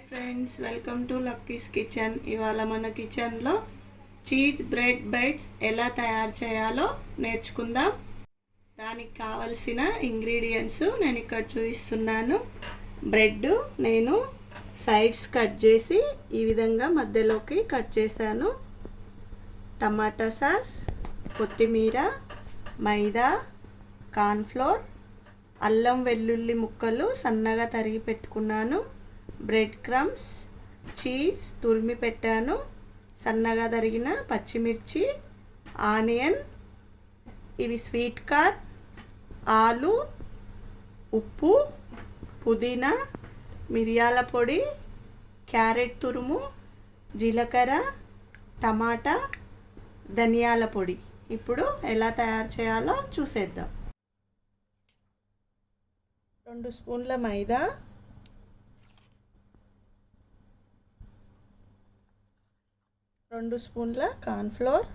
Friends, welcome to Lucky's kitchen. ఇవాళ మన కిచెన్లో చీజ్ బ్రెడ్ బైట్స్ ఎలా తయారు చేయాలో నేర్చుకుందాం. దానికి కావలసిన ఇంగ్రీడియంట్స్ నేను ఇక్కడ చూపిస్తున్నాను. బ్రెడ్ నేను సైడ్స్ కట్ చేసి ఈ విధంగా మధ్యలోకి కట్ చేశాను. టమాటా సాస్, కొత్తిమీర, మైదా, కార్న్ఫ్లోర్, అల్లం వెల్లుల్లి ముక్కలు సన్నగా తరిగి పెట్టుకున్నాను, బ్రెడ్ క్రమ్స్, చీజ్ తురిమి పెట్టాను, సన్నగా తరిగిన పచ్చిమిర్చి, ఆనియన్, ఇవి స్వీట్ కార్న్, ఆలు, ఉప్పు, పుదీనా, మిరియాల పొడి, క్యారెట్ తురుము, జీలకర్ర, టమాటా, ధనియాల పొడి. ఇప్పుడు ఎలా తయారు చేయాలో చూసేద్దాం. 2 స్పూన్ల మైదా, 2 స్పూన్ల కార్న్ఫ్లోర్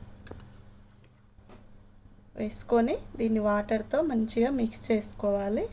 వేసుకొని దీన్ని వాటర్తో మంచిగా మిక్స్ చేసుకోవాలి.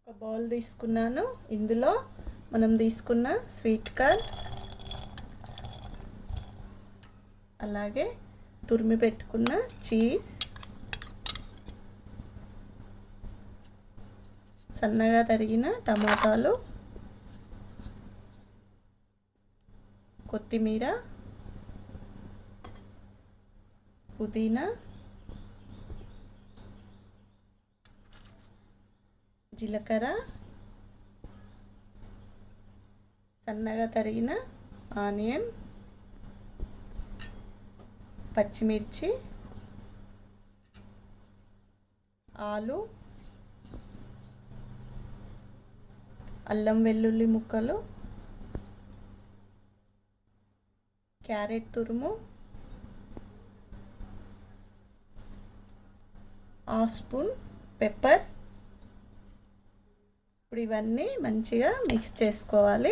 ఒక బౌల్ తీసుకున్నాను. ఇందులో మనం తీసుకున్న స్వీట్ కార్న్, అలాగే తురిమి పెట్టుకున్న చీజ్, సన్నగా తరిగిన టమాటాలు, కొత్తిమీర, పుదీనా, జీలకర్ర, సన్నగా తరిగిన ఆనియన్, పచ్చిమిర్చి, ఆలు, అల్లం వెల్లుల్లి ముక్కలు, క్యారెట్ తురుము, హాఫ్ స్పూన్ పెప్పర్. ఇప్పుడు ఇవన్నీ మంచిగా మిక్స్ చేసుకోవాలి.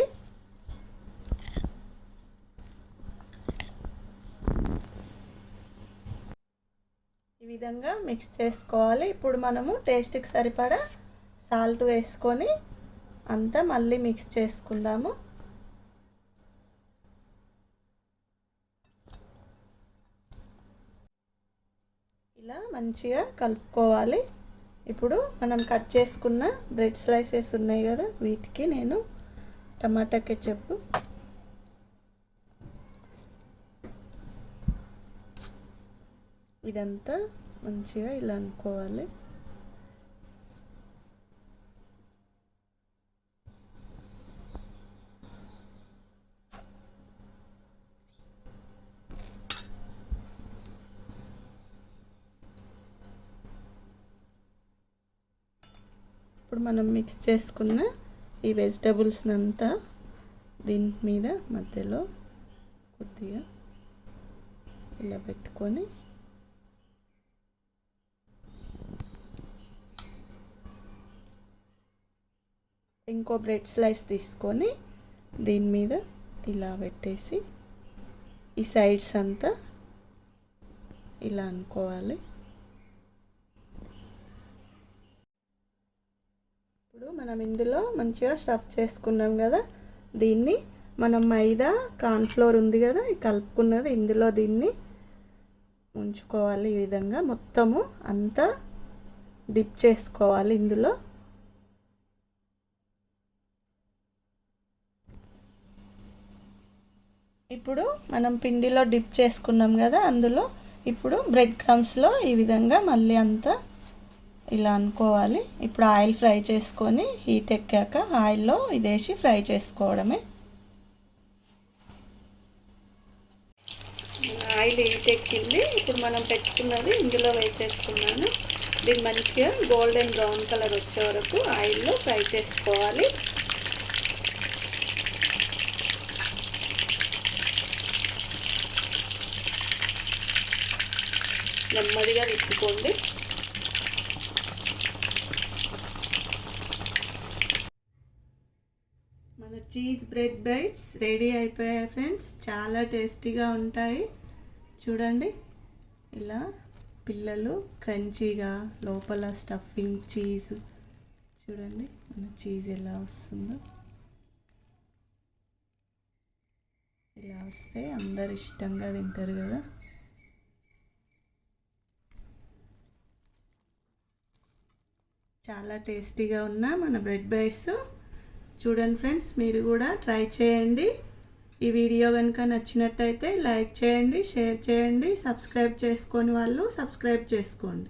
ఈ విధంగా మిక్స్ చేసుకోవాలి. ఇప్పుడు మనము టేస్ట్కి సరిపడా సాల్ట్ వేసుకొని అంతా మళ్ళీ మిక్స్ చేసుకుందాము. ఇలా మంచిగా కలుపుకోవాలి. ఇప్పుడు మనం కట్ చేసుకున్న బ్రెడ్ స్లైసెస్ ఉన్నాయి కదా, వీటికి నేను టమాటా కెచప్, ఇదంతా మంచిగా ఇలా అనుకోవాలి. ఇప్పుడు మనం మిక్స్ చేసుకున్న ఈ వెజిటబుల్స్ అంతా దీని మీద మధ్యలో కొద్దిగా ఇలా పెట్టుకొని ఇంకో బ్రెడ్ స్లైస్ తీసుకొని దీని మీద ఇలా పెట్టేసి ఈ సైడ్స్ అంతా ఇలా అనుకోవాలి. ఇప్పుడు మనం ఇందులో మంచిగా స్టఫ్ చేసుకున్నాం కదా, దీన్ని మనం మైదా కార్న్ఫ్లోర్ ఉంది కదా, ఈ కలుపుకున్నది ఇందులో దీన్ని ఉంచుకోవాలి. ఈ విధంగా మొత్తము అంతా డిప్ చేసుకోవాలి ఇందులో. ఇప్పుడు మనం పిండిలో డిప్ చేసుకున్నాం కదా, అందులో ఇప్పుడు బ్రెడ్ క్రమ్స్లో ఈ విధంగా మళ్ళీ అంతా ఇలా అనుకోవాలి. ఇప్పుడు ఆయిల్ ఫ్రై చేసుకొని హీట్ ఎక్కాక ఆయిల్లో ఇదేసి ఫ్రై చేసుకోవడమే. ఆయిల్ హీట్ ఎక్కింది. ఇప్పుడు మనం పెట్టుకున్నది ఇందులో వేసేసుకున్నాను. దీన్ని మంచిగా గోల్డెన్ బ్రౌన్ కలర్ వచ్చే వరకు ఆయిల్లో ఫ్రై చేసుకోవాలి. నెమ్మదిగా తిప్పుకోండి. మన చీజ్ బ్రెడ్ బైట్స్ రెడీ అయిపోయాయి ఫ్రెండ్స్. చాలా టేస్టీగా ఉంటాయి. చూడండి, ఇలా పిల్లలు క్రంచీగా లోపల స్టఫింగ్ చీజ్, చూడండి మన చీజ్ ఎలా వస్తుందో. ఇలా వస్తే అందరు ఇష్టంగా తింటారు కదా. చాలా టేస్టీగా ఉన్న మన బ్రెడ్ బైట్స్ చూడండి ఫ్రెండ్స్, మీరు కూడా ట్రై చేయండి. ఈ వీడియో కనుక నచ్చినట్టయితే లైక్ చేయండి, షేర్ చేయండి, సబ్స్క్రైబ్ చేసుకోని వాళ్ళు సబ్స్క్రైబ్ చేసుకోండి.